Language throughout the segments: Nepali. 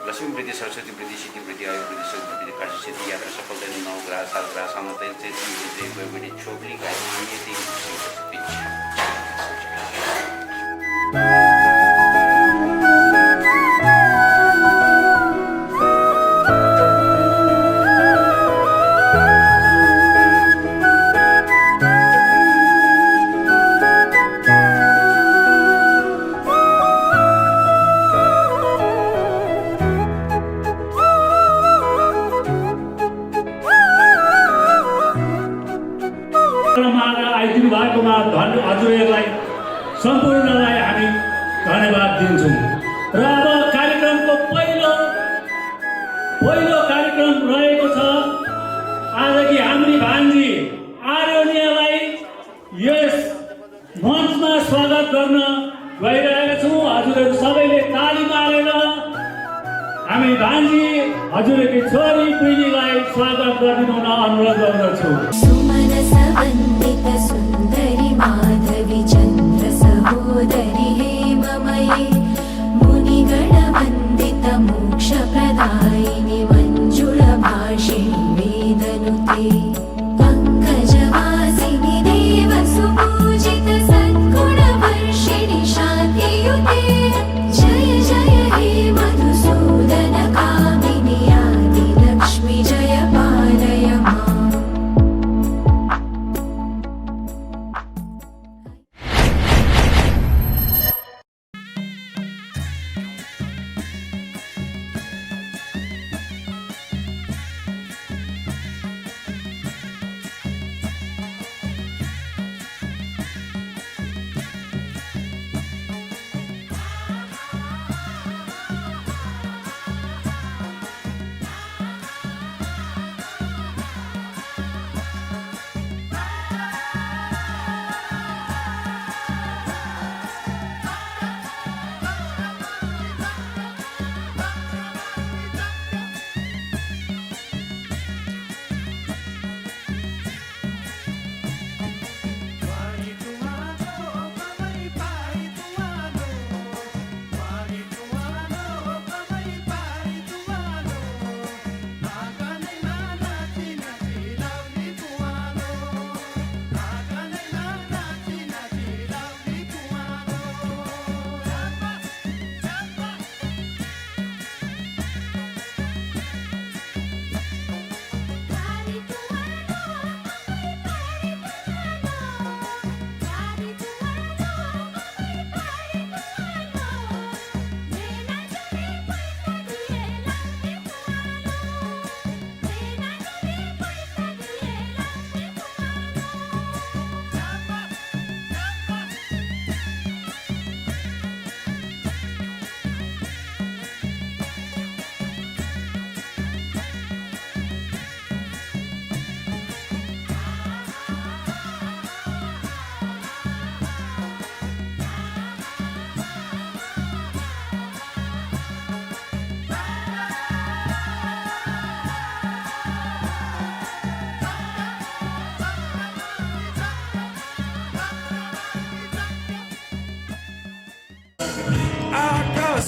लक्ष्मी वृद्धि सरस्वती वृद्धि सिद्धि वृद्धि आयु वृद्धि शक्ति वृद्धि काशी सिद्धि यात्रा सफल दिन नौ ग्रह सात ग्रह सामने तेल बड़ी छोकरी का ये आइदिनु भएकोमा हजुरहरूलाई सम्पूर्णलाई हामी धन्यवाद दिन्छौँ। र अब कार्यक्रमको पहिलो कार्यक्रम रहेको छ आजकी हाम्री भान्जी आर्योनियालाई यस मञ्चमा स्वागत गर्न गइरहेका छौँ। हजुरहरू सबैले ताली मारेर हामी भान्जी हजुरकी छोरी पिँढीलाई स्वागत गरिदिनु हुन अनुरोध गर्दछु। सुन्दरी माधवी चन्द्र सहोदरी हेममयी मुनिगणवन्दित मोक्षप्रदायिनि मञ्जुळभाषिणि वेदनुते पङ्कजवासिनि देवसुपूजित सद्गुणवर्षिणि शान्तियुते जय जय हे मधुसूदन कामिनि आदिलक्ष्मि जय पालय माम्।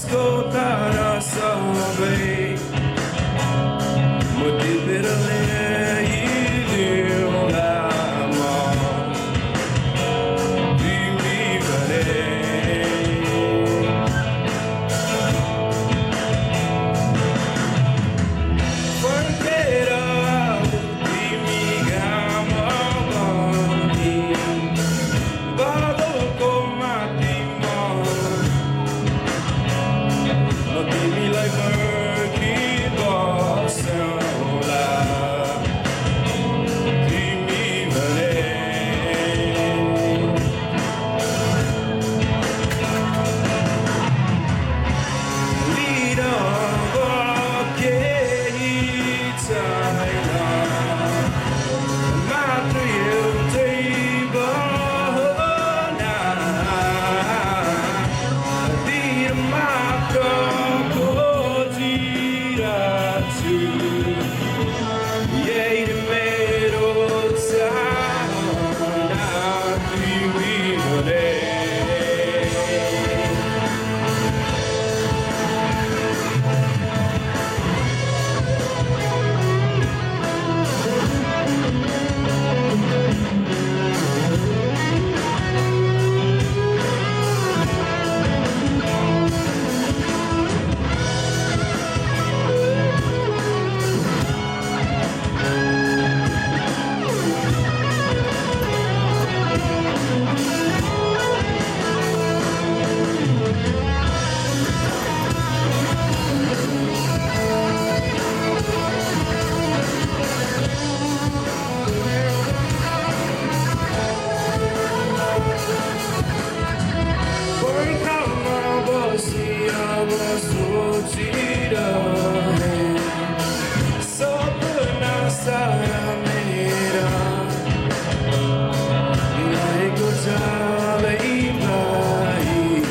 यसको तारा सबै म टिपेर ल्याइदिउँला म तिमी भने फर्केर तिमी घाम बन्दी बादलको माथिमा म तिमीलाई पर्खिबस्छौला तिमी भने लिन केही छैन मात्र एउटै बहना दिन मात्र खोजिरहेछु यही मेरो चाहना तिमी भने पर्खामा बसी अब सोचिरहे सपना सारा मेरा रहेको जालै पाइन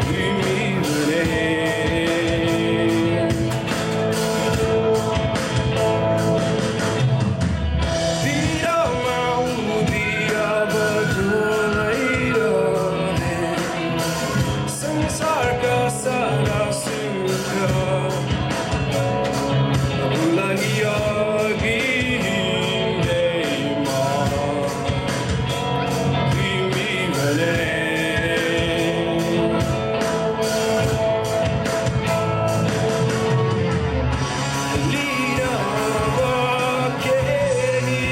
तिमी भने दिनमा उभिएर डोलाइरहे संसारका सारा सुख भुलाइ अघि हिँड्दैमा तिमी भने लिन केही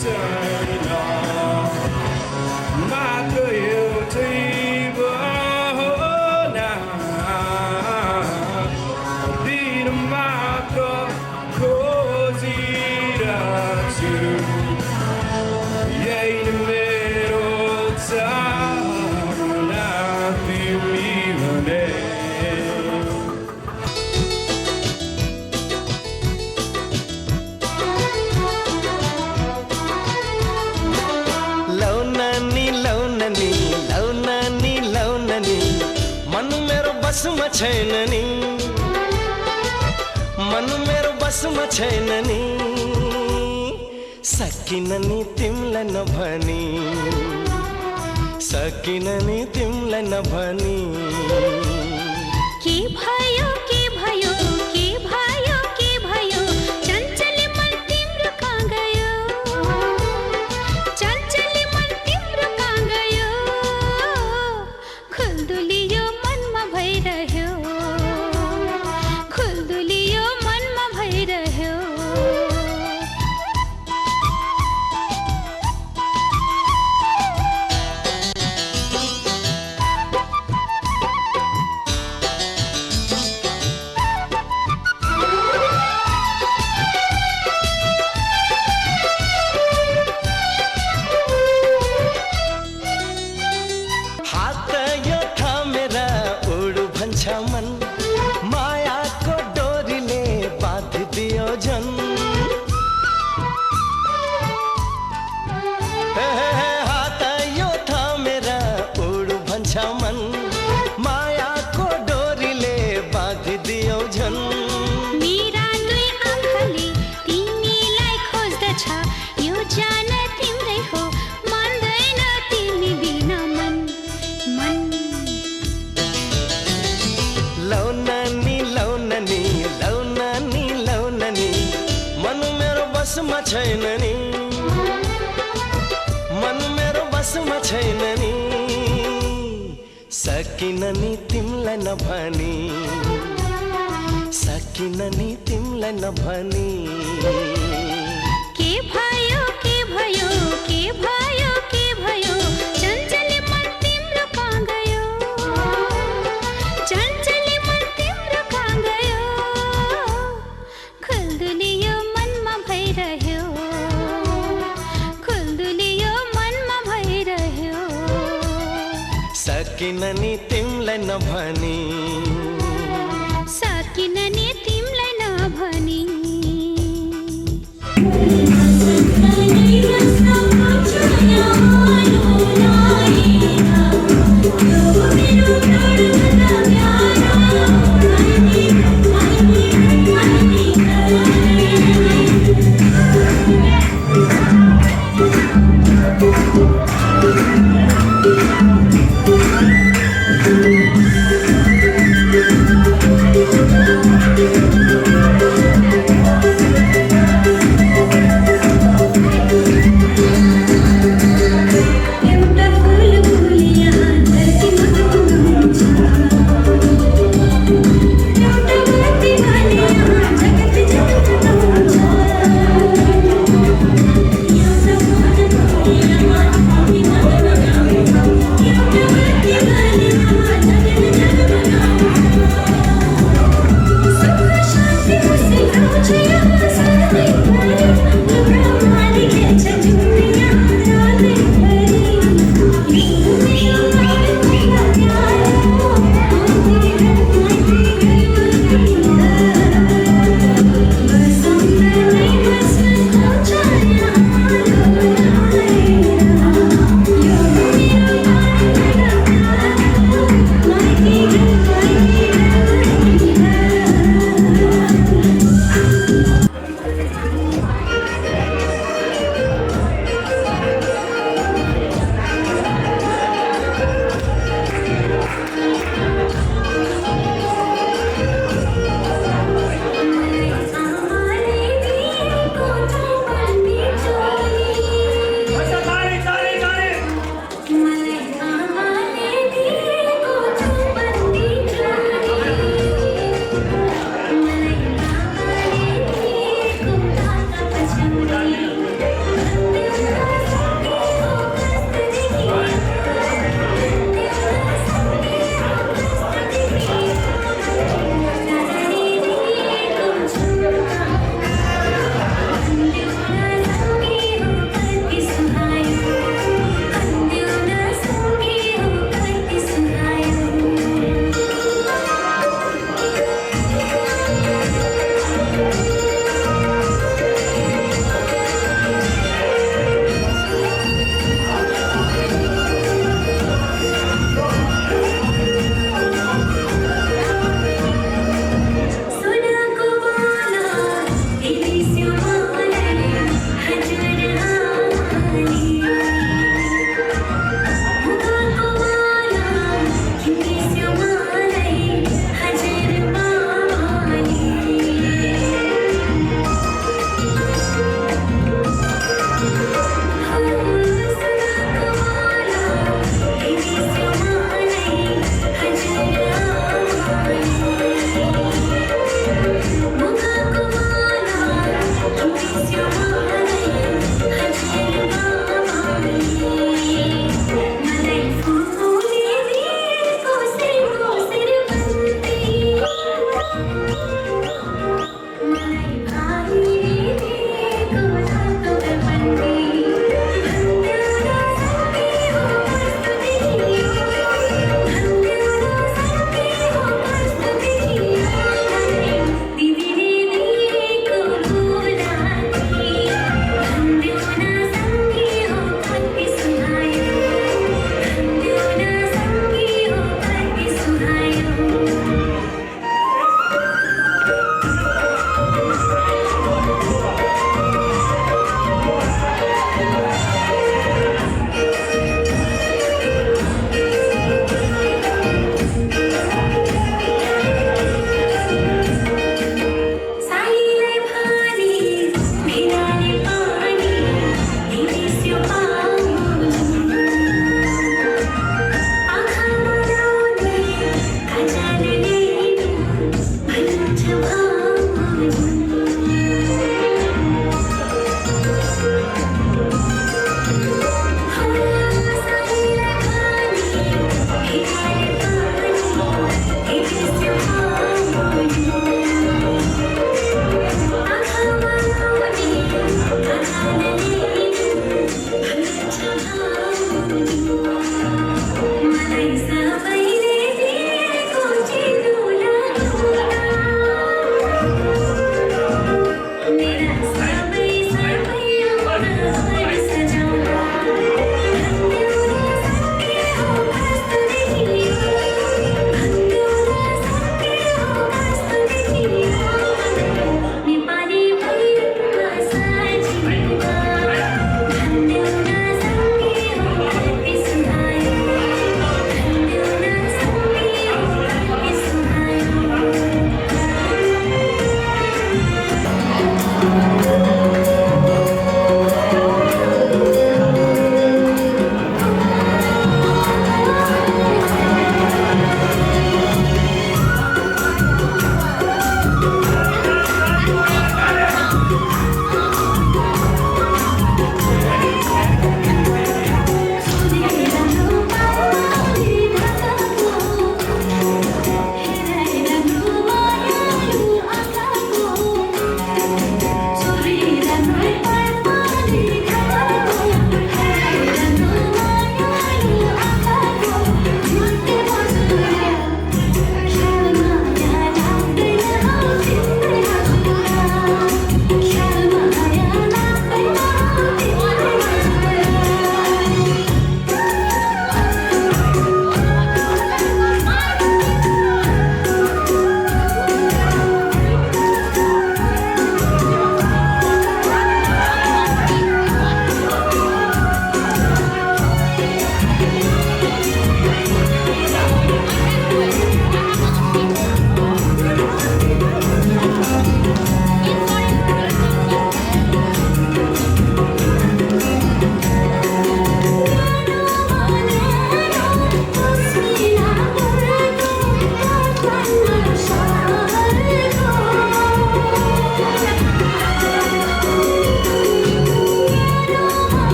छैन मात्र एउटै बहना दिन मात्र खोजिरहेछु यही मेरो चाहना तिमी भने लौनानी लौनानी लौनानी लौनानी मन मेरो बसमा छैन नि मन मेरो बसमा छैन नि सकिन नि तिमीलाई नभनी सकिन नि तिमीलाई नभनी के भयो के भयो के भयो के भयो चञ्चले मन तिम्रो कहाँ गयो चञ्चले मन तिम्रो कहाँ गयो खुल्दुलियो मनमा भइरह्यो खुल्दुलियो मनमा भइरह्यो सकिन नि तिमलाई नभनी सकिन नि तिमलाई नभनी के भयो के भयो के भयो के भयो चञ्चली मन तिम्रो कहाँ गयो चञ्चली मन तिम्रो कहाँ गयो खुल्दुलियो मनमा भइरह्यो खुल्दुलियो मनमा भइरह्यो सकिन नि तिमलाई नभनी सकिन नि तिमलाई नभनी Thank you.